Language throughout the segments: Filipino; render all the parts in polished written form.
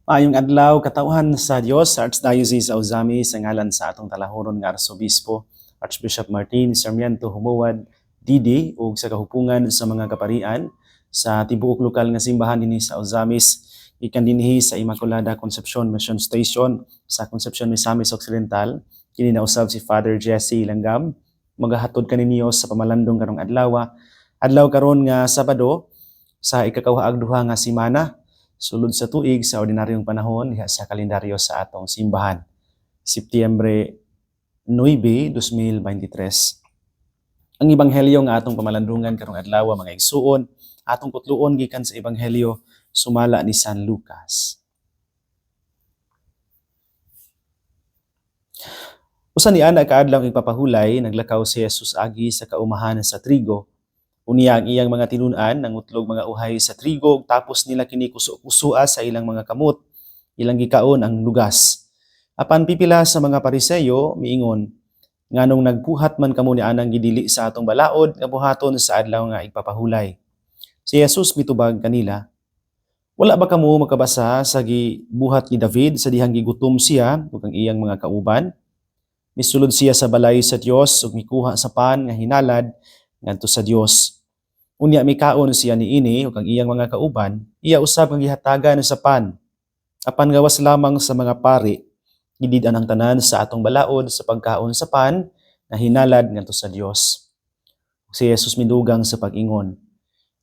Maayong adlaw katauhan sa Dios sa Archdiocese of Ozami sa ngalan sa atong talahoron nga Arsobispo Archbishop Martin Sarmiento Humuad Didi ug sa kahupungan sa mga kaparian sa tibuok lokal nga simbahan dinhi sa Ozamis ikan dinhi sa Immaculada Concepcion Mission Station sa Concepcion Misamis Occidental kini nausab si Father Jesse Langgam magahatod kaninyo sa pamalandong karong adlaw karon nga Sabado sa ikakawaag duha nga semana sulod sa tuig sa ordinaryong panahon diha sa kalendaryo sa atong simbahan. Setyembre 9, 2023. Ang ebanghelyo nga atong pamalandungan karong adlaw mga igsuon, atong putluon gikan sa ebanghelyo sumala ni San Lucas. Usa ni ana kaadlaw ipapahulay naglakaw si Jesus agi sa kaumahan sa trigo. Unya ang iyang mga tinun-an nangutlog mga uhay sa trigo tapos nila kini kuso-kusua sa ilang mga kamot. Ilang gikaon ang lugas. Apan pipila sa mga Pariseyo miingon nganong nagbuhat man kamo ni anang gidili sa atong balaod nga buhaton sa adlaw nga igpapahulay. Si Jesus mitubag kanila, wala ba kamo makabasa sa gibuhat ni David sa dihang gigutom siya ug ang iyang mga kauban? Misulod siya sa balay sa Dios ug mikuha sa pan nga hinalad ngadto sa Dios. Unya mikaon siya niini ug ang iyang mga kauban, iya usab ang gihatagan sa pan. Apan gawas lamang sa mga pari, gidid-an ang tanan sa atong balaod sa pagkaon sa pan nga hinalad ngadto sa Dios. Si Jesus midugang sa pag-ingon,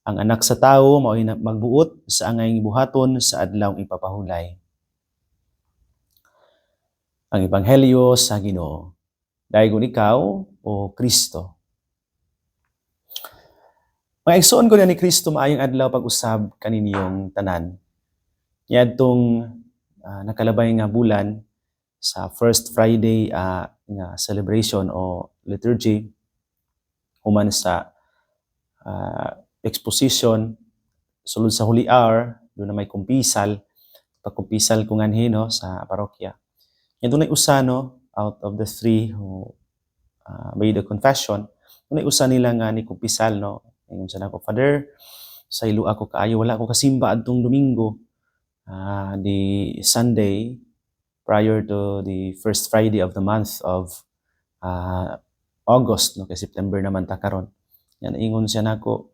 ang anak sa tawo mao'y magbuot sa angay buhaton sa adlaw ipapahulay. Ang ebanghelyo sa Ginoo. Daygon ikaw o Kristo. Mga igsoon ko na ni Kristo maayong adlaw pag-usab kaninyong tanan. Yadtong nakalabay nga bulan sa First Friday nga celebration o liturgy human sa exposition sulod sa Holy Hour doon na may kumpisal pagkumpisal ko nganhi no sa parokya. Yan doon ay usa no out of the three who made the confession. Doon ay usa nila nga ni kumpisal no. Ingon sa nako, Father, sa ilo ako kaayo, wala ako kasimba adtong Domingo, the Sunday prior to the first Friday of the month of August, no, kay September naman ta karon. Yan ingon siya nako,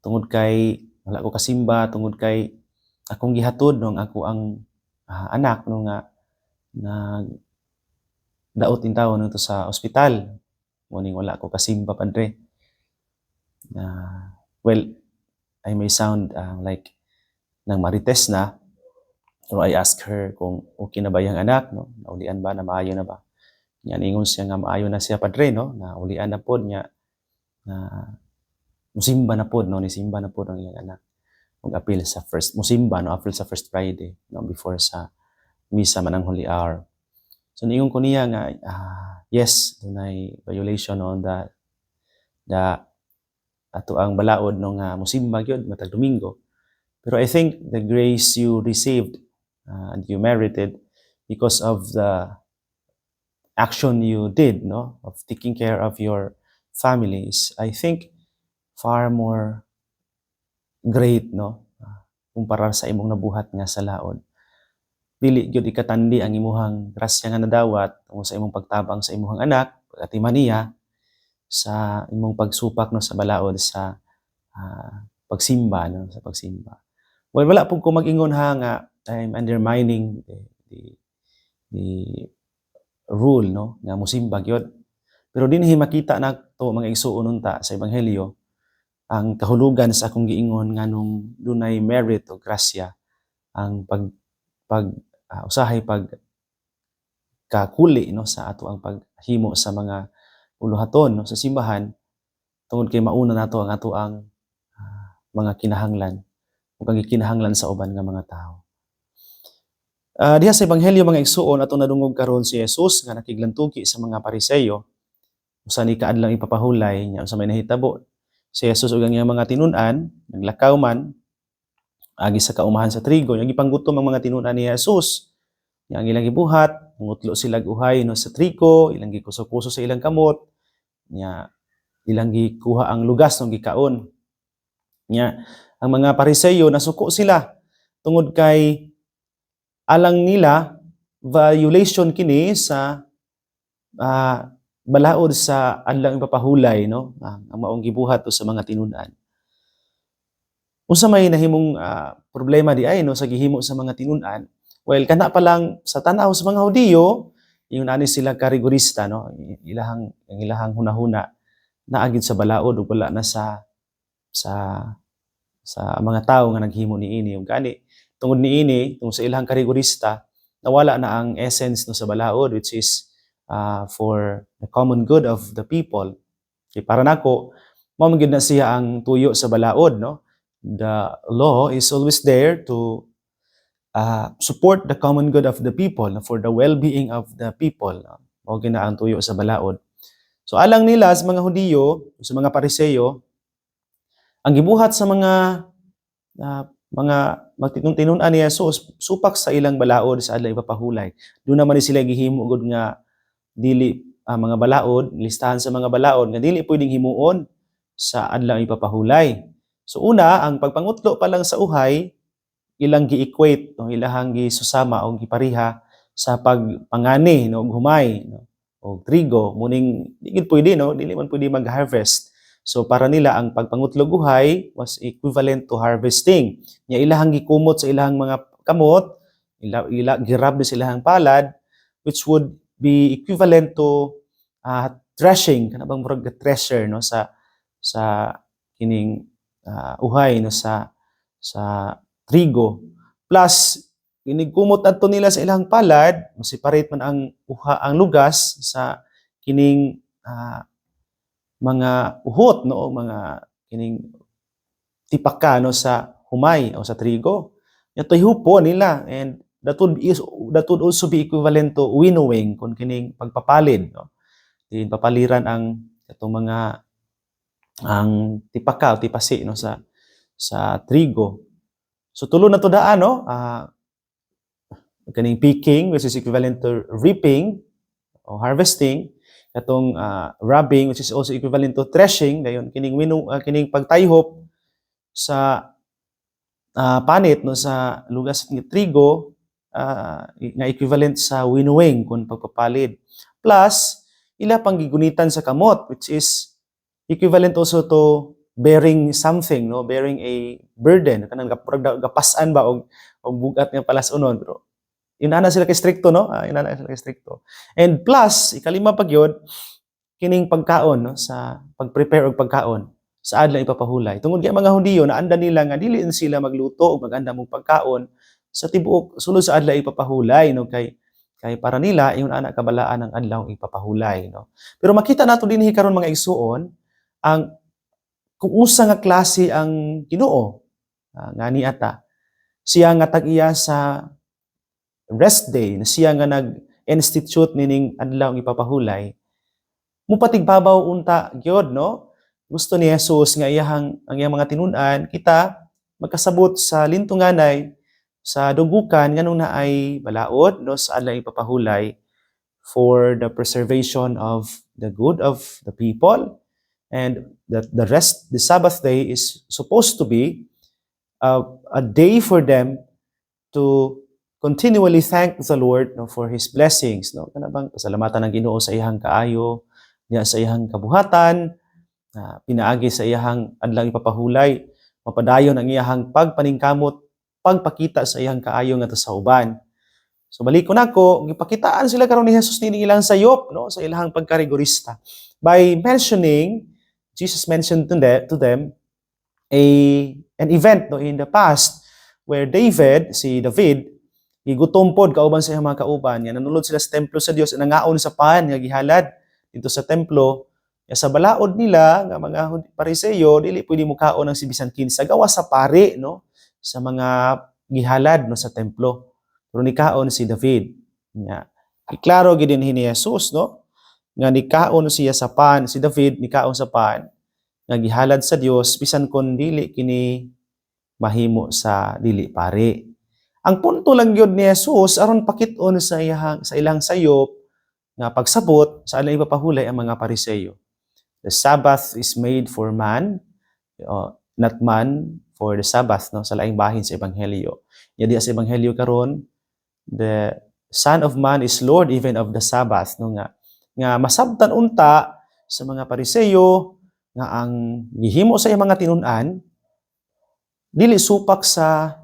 tungod kay wala ko kasimba, tungod kay akong gihatod no ako ang anak no nga daot in taon nito sa ospital. Muning wala ko kasimba padre. Well, I may sound like nang marites na, so I ask her kung okay na ba yung anak, no? Naulian ba, na maayo na ba? Yan, ingon siya nga maayo na siya padre, no? Naulian na pod niya, musimba na pod, no? Nisimba na pod ang iyang anak. Mag-appeal sa musimba, no? Appeal sa first Friday, no? Before sa misa man ang Holy Hour. So, niingon ko niya nga, yes, dunay violation on the ato ang balaod no nga musimba gyud matag Domingo. Pero I think the grace you received and you merited because of the action you did no of taking care of your families, I think far more great no kumpara sa imong nabuhat nga sa laod. Dili gyud ikatandi ang imuhang grasya nga nadawat tungod sa imong pagtabang sa imuhang anak pag-atiman niya sa imong pagsupak no sa balaod sa pagsimba no sa pagsimba. Well, wala pud ko mag-ingon ha nga I'm undermining the rule no nga mosimba gyud. Pero dinhi makita nato mga igsuon unta sa ebanghelyo ang kahulugan sa akong giingon nganong dunay merit o grasya ang usahay pag kakuli no sa ato ang paghimo sa mga uluhaton no sa simbahan tungod kay mauna nato ang ato ang mga kinahanglan ug ang gikinahanglan sa uban nga mga tao. Diha sa ebanghelyo mga igsuon atong nadungog karon si Jesus nga nakiglantugi sa mga Pariseyo usa ni kaadlang ipapahulay nya unsa may nahitabo. Si Jesus ug ang iyang mga tinun-an naglakaw man agi sa kaumahan sa trigo nya gipanggutom ang mga tinun-an ni Jesus. Nya ang ilang gibuhat ngutlo sila uhay no sa trigo, ilang gikuso-kuso sa ilang kamot. Nya ilang gikuha ang lugas ng gikaon. Nya ang mga Pariseyo nasuko sila tungod kay alang nila violation kini sa balaod sa adlang ipapahulay, no, ang maong gibuhat sa mga tinun-an. Unsa may nahimong problema di ay no sa gihimo sa mga tinun-an? Well, kana pa lang sa tanaw sa mga Hudiyo, yung ani sila karigorista, no, ilahang hunahuna naagid sa balaod ug wala na sa mga tawo nga naghimo niini. Ug gani tungod niini, tungod sa ilang karigorista, nawala na ang essence no sa balaod, which is for the common good of the people. Okay, para nako, mao man gyud na siya ang tuyo sa balaod, no? The law is always there to support the common good of the people, for the well-being of the people. Mao gyud na ang tuyo sa balaod. So alang nila sa mga Hudiyo, sa mga Pariseyo, ang gibuhat sa mga magtinun-an ni Jesus supak sa ilang balaod sa adlaw ipapahulay. Doon naman sila gihimo gud nga dili mga balaod, listahan sa mga balaod nga dili pwedeng himuon sa adlaw ipapahulay. So una, ang pagpangutlo pa lang sa uhay, ilang gi-equate, no, ilahang gisusama o gipariha sa pagpangani, no, og humay, no, o trigo, muning di gid pwede, no, dili man pwede mag-harvest. So para nila ang pagpangutlog uhay was equivalent to harvesting. Nya ilahang gikumot sa ilahang mga kamot, girab sa ilahang palad, which would be equivalent to threshing, kana bang murag thresher, no, sa kining uhay, no, sa trigo. Plus ginigkumot adto nila sa ilang palad, separate man ang lugas sa kining mga uhot, no, mga kining tipaka, no, sa humay o sa trigo. Ito hupo nila, and that would also be equivalent to winnowing kung kining pagpapalid, no. Din papaliran ang itong mga ang tipaka o tipasi, no, sa trigo. So tulo na to daan, no, kaning picking, which is equivalent to reaping o harvesting, katong rubbing, which is also equivalent to threshing, dayon kining kining pagtayhop sa panit, no, sa lugas ng trigo, nga equivalent sa winnowing kung pagpapalid. Plus ila pang gigunitan sa kamot, which is equivalent also to bearing something, no, bearing a burden, kanang gapasan ba og bugat nga palasonon. Pero inana sila kay stricto, no, inana sila kay stricto. And plus ikalima pa gyud kining pagkaon, no, sa pag-prepare og pagkaon sa adlaw ipapahulay. Tungod kay mga Hudiyo naanda nila nga dili sila magluto og maganda mong pagkaon sa tibuok sulod sa adlaw ipapahulay, no, kay para nila yung anak kabalaan ng adlaw ipapahulay, no. Pero makita nato dinhi karon mga igsuon ang kung usa nga klase ang Ginoo, ngani ata siya nga tag-iya sa rest day, na siya nga nag-institute nining adlaw ipapahulay. Mupatigbabaw unta gyud, no. Gusto ni Jesus nga ang iyang mga tinun-an kita magkasabot sa lintunganay sa dugukan nganong naay balaod, no, sa adlaw ipapahulay for the preservation of the good of the people, and the rest, the Sabbath day is supposed to be a day for them to continually thank the Lord, no, for His blessings, no, kana bang pasalamatan ng Ginoo sa iyang kaayo, niya sa iyang kabuhatan, pinaagi sa iyang adlaw ipapahulay, mapadayon ang iyang pagpaningkamot, pagpakita sa iyang kaayo nga sa uban. So balik ko nako, gipakitaan sila karon ni Jesus nining ilang sayop, no, sa ilang pagkarigorista by mentioning, Jesus mentioned to them an event, no, in the past where David gigutom pod kauban sa iyang mga kauban, nga nanulod sila sa templo sa Dios, nangaon sa pan nga gihalad dito sa templo. Sa balaod nila nga mga Pariseyo dili pwede mo kaon ng sibisan kinsa gawa sa pari, no, sa mga gihalad, no, sa templo. Pero nikaon si David. Nga iklaro gid dinhi ni Jesus, no, nga nikaon siya sa pan, si David nikaon sa pan nga gihalad sa Dios bisan kon dili kini mahimo sa dili pari. Ang punto lang gyud ni Jesus aron pakit-on sa ilang sayop nga pagsabot sa adlaw ipapahulay ang mga Pariseyo. The Sabbath is made for man, not man for the Sabbath, no, sa laing bahin sa ebanghelyo. Nya di sa ebanghelyo karon the Son of Man is Lord even of the Sabbath, no nga masabtan unta sa mga Pariseyo nga ang gihimo sa iyang mga tinun-an dili supak sa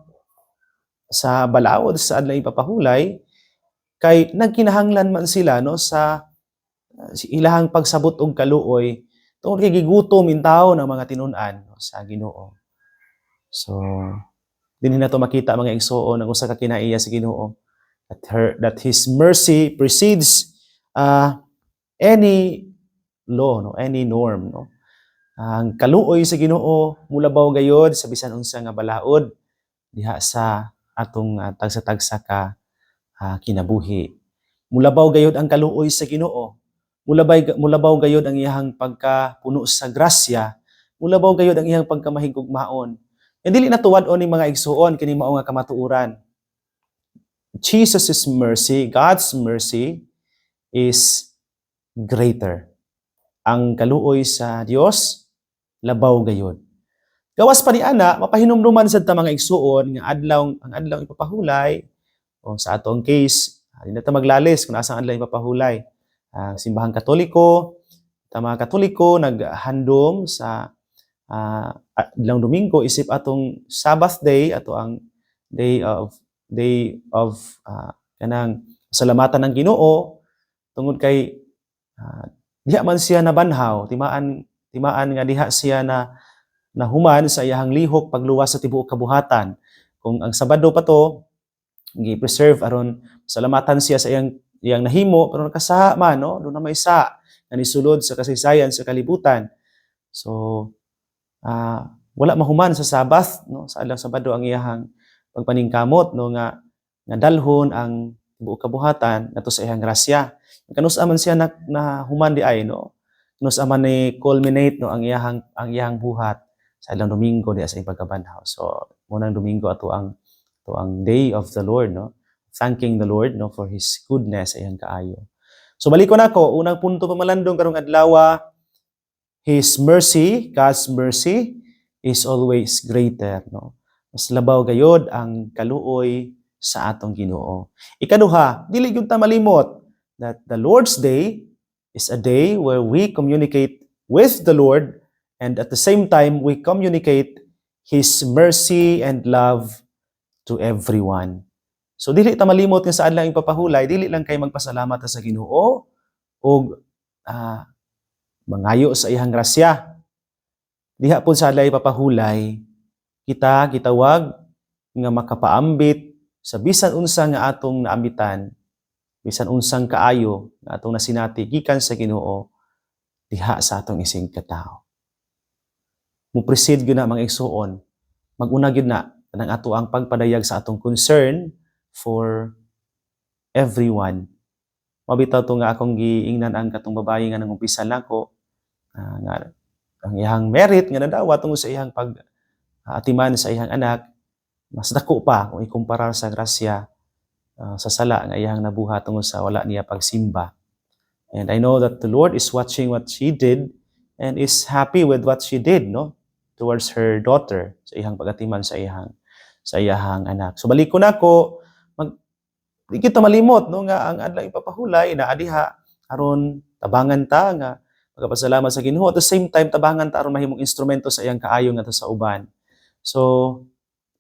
balaod sa adlaw ipapahulay kay nagkinahanglan man sila no sa ilahang pagsabot og kaluoy tungod kay gigutom in tawo ng mga tinun-an no, sa Ginoo. So dinhi na to makita mga igsoon ang usa ka kinaiya sa Ginoo that his mercy precedes any law, no, any norm, no. Ang kaluoy sa Ginoo mulabaw gayod sa bisan unsa nga balaod diha sa atong tagsa-tagsa ka kinabuhi. Mulabaw gayod ang kaluoy sa Ginoo. Mulabaw gayod ang iyang pagkapuno sa grasya. Mulabaw gayod ang iyang pagkamahigugmaon. And dili na tuwad-on ni mga igsuon kini mao nga kamatuoran. Jesus' mercy, God's mercy is greater. Ang kaluoy sa Dios labaw gayod. Gawas pa ni ana, mapahinumduman sad ta mga igsuon nga ang adlaw ipapahulay o sa atong case, di na ta maglalis kung asa ang adlaw ipapahulay. Simbahang Katoliko, ta mga Katoliko naghandom sa adlaw Domingo isip atong Sabbath day ato ang day of kanang salamatan ng Ginoo tungod kay diha man siya nabanhaw, timaan nga diha siya na human sa iyang lihok pagluwas sa tibuok kabuhatan. Kung ang Sabado pa to gi-preserve aron salamatan siya sa iyang nahimo pero nakasaha man no, do na may sa nga nisulod sa kasaysayan sa kalibutan. So wala mahuman sa Sabbath no, sa adlaw Sabado ang iyang pagpaningkamot no nga dalhon ang tibuok kabuhatan ngadto sa iyang grasya. Kanus-a man siya na human di ay no. Kanus-a man ni culminate no ang iyang buhat sa adlaw Domingo diha sa pagkabanhaw. So munang Domingo ato ang day of the Lord no. Thanking the Lord no for his goodness sa iyang kaayo. So balik ko nako unang punto pamalandong karong adlaw, his mercy, God's mercy is always greater no. Mas labaw gayod ang kaluoy sa atong Ginoo. Ikaduha, dili gyud ta malimot that the Lord's Day is a day where we communicate with the Lord and at the same time we communicate his mercy and love to everyone. So dili ta malimot nga sa adlaw ipapahulay, dili lang kay magpasalamat sa Ginoo o mangayo sa iyang grasya. Diha pud sa adlaw ipapahulay, kita gitawag nga makapaambit sa bisan unsa nga atong naambitan, bisan unsang kaayo nga atong nasinati gikan sa Ginoo diha sa atong isig katawo. Mupresid gyud na mga igsuon, mag-una gyud na nang ato ang pagpadayag sa atong concern for everyone. Mabitaw to nga akong giingnan ang katong babae nga nangumpisal nako nga ang iyang merit nga nadawa tungod sa iyang pag-atiman sa iyang anak mas dako pa kung ikumpara sa grasya sa sala nga iyang nabuhat tungod sa wala niya pagsimba. And I know that the Lord is watching what she did and is happy with what she did no towards her daughter sa iyang pag-atiman sa iyang anak. So balik ko nako di kita malimot no nga ang adlaw ipapahulay na adiha aron tabangan ta nga magpasalamat sa Ginoo at the same time tabangan ta aron mahimong instrumento sa iyang kaayo ngadto sa uban. So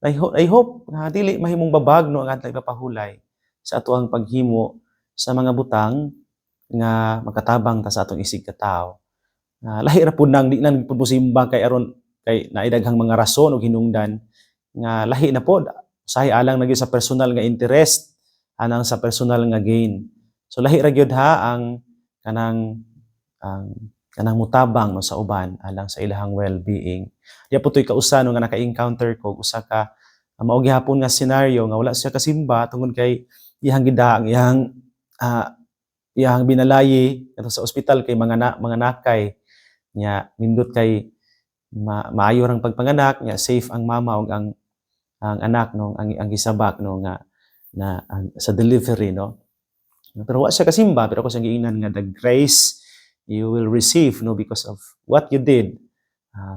I hope na dili mahimong babag no ang adlaw ipapahulay sa ato ang paghimo sa mga butang nga makatabang ta sa atong isig katawo. Lahi ra pud nang di na pud mosimba kay aron kay naidaghang mga rason o hinungdan nga lahi na pod usahay alang na gyud sa personal nga interest anang sa personal nga gain. So lahi ra gyud ha ang kanang mutabang no sa uban alang sa ilahang well-being. Diya po to'y kausa no nga naka-encounter ko usa ka mao gihapon nga scenario nga wala siya kasimba tungod kay iyang gida ang iyang binalayi ato sa ospital kay mga nakay nya nindot kay maayo rang pagpanganak nya safe ang mama ug ang anak no ang gisabak no nga sa delivery no. Pero wa siya kasimba pero ako sa giingnan nga the grace you will receive no because of what you did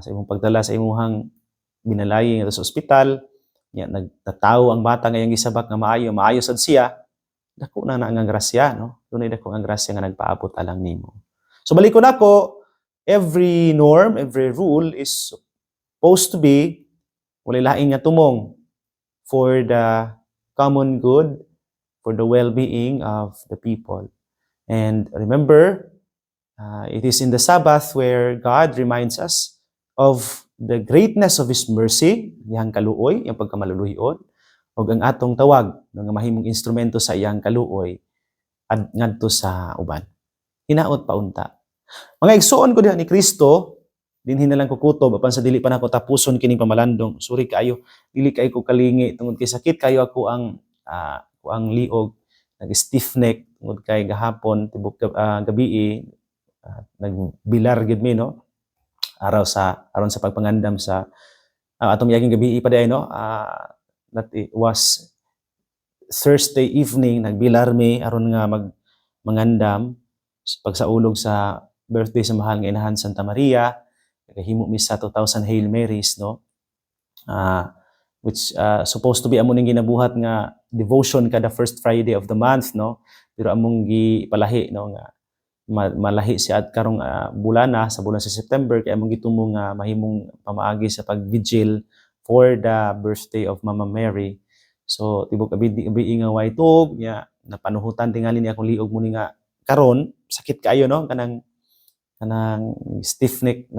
sa imong pagdala sa imong binalayi nga sa ospital nya nagtatawo ang bata nga iyang gisabak nga maayo sad siya dako na nga grasya, no? Dunay dako nga grasya nga nagpaabot alang nimo. So balik ko nako, every norm, every rule is supposed to be walay lain nga tumong for the common good, for the well-being of the people. And remember, it is in the Sabbath where God reminds us of the greatness of His mercy, iyang kaluoy, iyang pagkamaluluhion, o ang atong tawag nga mahimong instrumento sa iyang kaluoy at ngadto sa uban. Hinaot paunta. Mga igsuon ko diha ni Kristo, dinhin na lang kukutob apan sa dili pa nako tapuson kining pamalandong. Sorry kaayo, dili kay ko kalingi tungod kay sakit kayo ako ang liog, nag-stiff neck tungod kay gahapon tibok gabi nagbilar gid mi, no, aron sa pagpangandam sa atong yaging gabi pa day, no, that it was Thursday evening nagbilar mi aron nga mangandam pagsaulog sa birthday sa mahal nga inahan Santa Maria, kahimo mi sa 2,000 Hail Marys, no, which supposed to be among ginabuhat nga devotion kada first Friday of the month, no, pero among gipalahi, no, nga malahi siya at karong bulana sa bulan sa September kaya among gitumo nga mahimong pamaagi sa pagvigil for the birthday of Mama Mary. So tibok abi nga way tug nya napanuhutan tingali ni akong liog mo ni nga karon sakit kaayo, no, kanang stiff neck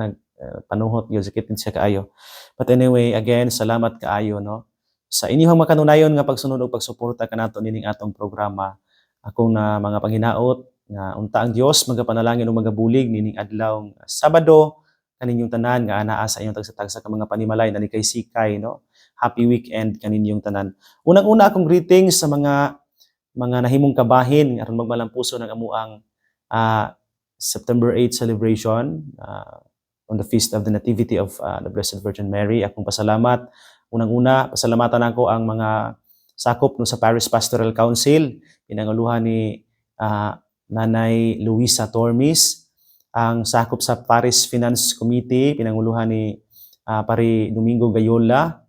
panuhot gyud sakit siya kaayo. But anyway, again, salamat kaayo, no, sa inyong makanunayon nga pagsunod ug pagsuporta kanato nining atong programa. Akong mga panghinaot nga unta ang Dios magapanalangin ug magabulig nining adlaw Sabado kaninyong tanan nga anaa sa inyong tagsa-tagsa ka mga panimalay na kay sikay, no. Happy weekend kaninyong tanan. Unang-una akong greetings sa mga nahimong kabahin aron magmalampuso ng amuang September 8 celebration on the feast of the Nativity of the Blessed Virgin Mary. Akong pasalamat. Unang-una, pasalamatan ako ang mga sakop no sa Parish Pastoral Council, pinanguluhan ni Nanay Luisa Tormis, ang sakop sa Parish Finance Committee, pinanguluhan ni Pari Domingo Gayola,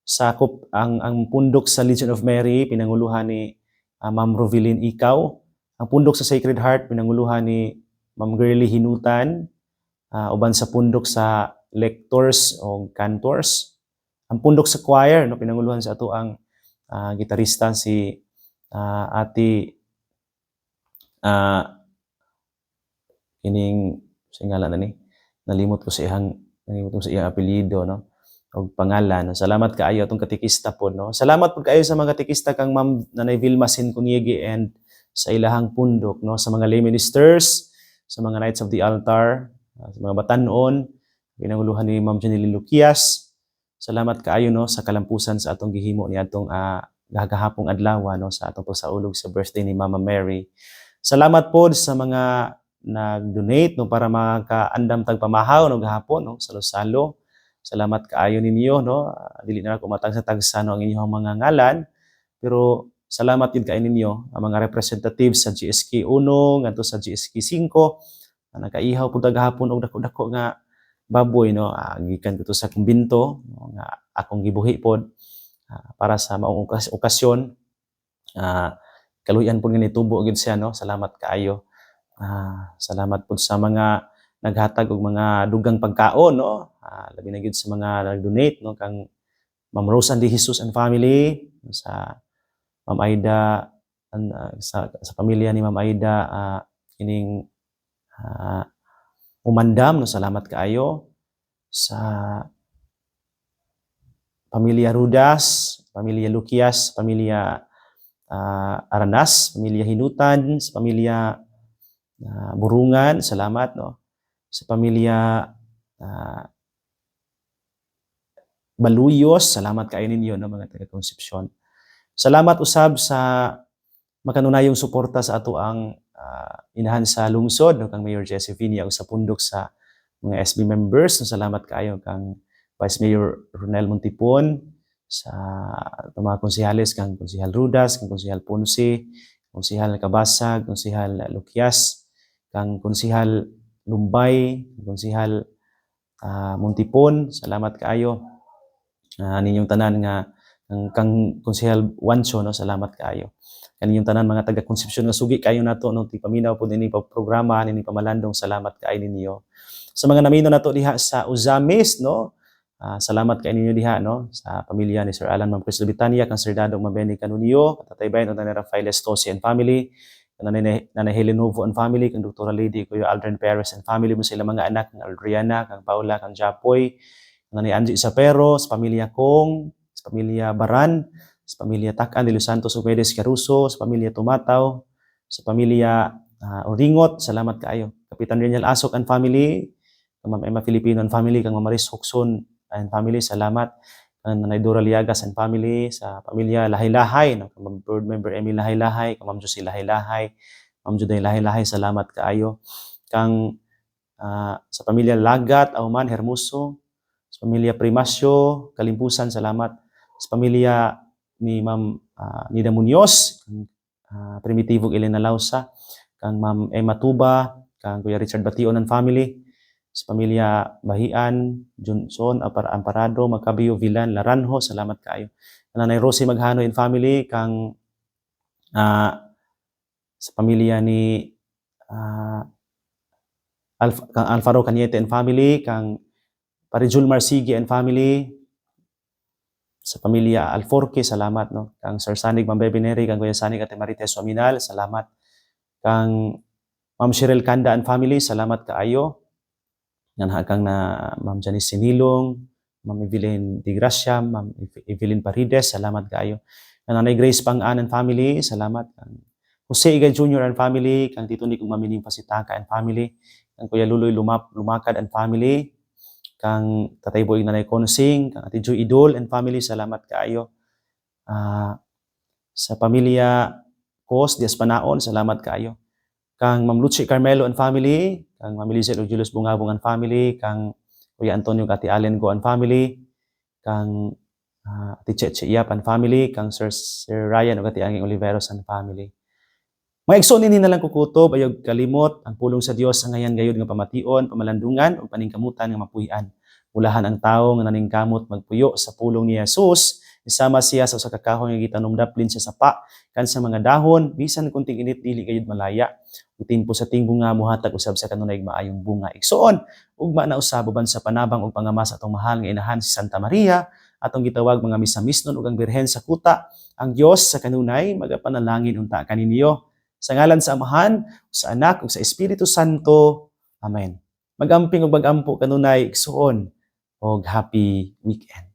sakop ang pundok sa Legion of Mary, pinanguluhan ni Ma'am Rovilin Ikaw, ang pundok sa Sacred Heart, pinanguluhan ni Ma'am Girly Hinutan, uban sa pundok sa lectors o cantors, ang pundok sa choir, no, pinanguluhan sa ato ang gitarista si Ate kining singala na ni nalimot ko sa iyang apelyido, no, o pangalan. Salamat kaayo atong katikista po, no. Salamat po kaayo sa mga katikista kang Ma'am Nanay Vilma Sincunyege and sa ilahang pundok, no, sa mga lay ministers, sa mga Knights of the Altar, sa mga batanon, pinanguluhan ni Ma'am Janely Luquias. Salamat kaayo, no, sa kalampusan sa atong gihimo ni atong gagahapong adlaw, no, sa atong pagsaulog sa birthday ni Mama Mary. Salamat po sa mga nag-donate, no, para makaandam tag pamahaw no gahapon, no, salo-salo. Salamat kaayo ninyo, no. Dili na ako matagsa-tagsa no ang inyong mga ngalan, pero salamat yun kaayo ninyo ang mga representatives sa GSK 1 ngadto sa GSK 5 na nakaihaw pud gahapon og dako-dako nga baboy, no. Gikan ko to sa kumbinto, no, nga akong gibuhi pod para sa maong okasyon. Kaluyan po nga nitubo gid siya, no. Salamat kaayo. Salamat po sa mga naghatag og mga dugang pagkaon, no. Labi na gid sa mga nag-donate, no, kang Ma'am Rose and Jesus and family, sa Ma'am Aida sa pamilya ni Ma'am Aida kining umandam, no. Salamat kaayo sa pamilya Rudas, pamilya Luquias, pamilya Aranas, pamilya Hinutan, sa pamilya Burungan, salamat, no. Sa pamilya Baluyos, salamat kayo ninyo, no, mga taga-Concepcion. Salamat usab sa makanunayong suporta sa ato ang inahan sa lungsod, no, kang Mayor Jesse Vinia ug sa pundok sa mga SB members. No, salamat kayo kang Vice Mayor Ronel Montipon, sa mga konsehales kang Konsehal Rudas, kang Konsehal Ponce, Konsehal Kabasag, Konsehal Luquias, kang Konsehal Lumbay, Konsehal Montipon. Salamat kaayo ninyong tanan nga kang Konsehal Wancho, no, salamat kaayo. Kaninyong tanan mga taga Concepcion nga sugi kayo nato no paminaw po nini programa nini pamalandong, salamat kaayo ninyo. Sa mga namino nato diha sa Uzamis, no, salamat kaayo ninyo diha, no, sa pamilya ni Sir Alan Ma'am Chris Lubitania, kang Sir Dadong Mabeni Kanunio, Tatay Bayan o Nanay Rafael Estosi and family, Nanay Helen Novo and family, kang Dr. Lady Kuya Aldrin Perez and family mo, sila mga anak, kang Adriana, kang Paula, kang Japoy, Nanay Angie Isapero, sa pamilya Kong, sa pamilya Baran, sa pamilya Takan de Los Santos Ubedes Caruso, sa pamilya Tumataw, sa pamilya Oringot, salamat kaayo. Kapitan Daniel Asok and family, kang Ma'am Emma Filipino and family, kang Ma'am Maris Hukson and family, salamat. Kang Nanay Dora Liagas and family, sa pamilya Lahay-Lahay, no, kang Ma'am Board Member Emil Lahay-Lahay, kang Ma'am Josie Lahay-Lahay, Ma'am Juday Lahay-Lahay, salamat kaayo. Kang sa pamilya Lagat, Auman, Hermoso, sa pamilya Primasyo, Kalimpusan, salamat. Sa pamilya ni Ma'am Nida Munoz, Primitivo Elena Lausa, kang Ma'am Emma Tuba, kang Kuya Richard Bation and family, sa pamilya Bahian, Johnson, Amparado, Macabio, Villan, Laranjo, salamat kaayo. Nanay Rosie Maghano and family, kang sa pamilya ni kang Alfaro Cañete and family, kang Parijul Marsigi and family, sa pamilya Alforque, salamat, no, kang Sir Sanig Mambebineri, kang Kuya Sanig at Marites Suaminal, salamat. Kang Ma'am Cheryl Kanda and family, salamat kaayo. Kang na Ma'am Janice Sinilong, Ma'am Evelyn Di Gracia, Ma'am Evelyn Parides, salamat kaayo. Kang Nanay Grace Pang-an and family, salamat. Kang Jose Igay Jr. and family, kang Tito Nick Mamining Pasitaka and family, kang Kuya Luloy Lumakad and family, kang Tatay Boy Nanay Konsing, kang Ate Joy Idol and family, salamat kaayo. Sa pamilya Cos Diaz Panaon, salamat kaayo. Kang Ma'am Lucy Carmelo and family, kang Ma'am Lizette o Julius Bungabong and family, kang Kuya Antonio Ati Allen Go and family, kang Ati Cheche Iyap and family, kang Sir Ryan o Ati Anging Oliveros and family. Mga igsoon nini na lang kukutob, ayog kalimot, ang pulong sa Dios ang ngayan gayud nga pamation, pamalandungan o paningkamutan nga mapuy-an. Mulahan ang tawo nga naningkamot magpuyo sa pulong ni Jesus, isama siya sa kakahon nga gitanumdaplin siya sa pa, kan sa mga dahon, bisan kunting init dili gayud malaya. Utimpo sa ting bunga muhatag usab sa kanunay maayong bunga. Igsoon, ugma na usab uban sa panabang ug pangamas atong mahal nga inahan si Santa Maria, atong gitawag mga misamisnon ug ang birhen sa kuta. Ang Dios sa kanunay magapanalangin unta kaninyo. Sa ngalan sa Amahan, sa Anak, ug sa Espiritu Santo. Amen. Magamping ug magampo kanunay igsuon og happy weekend.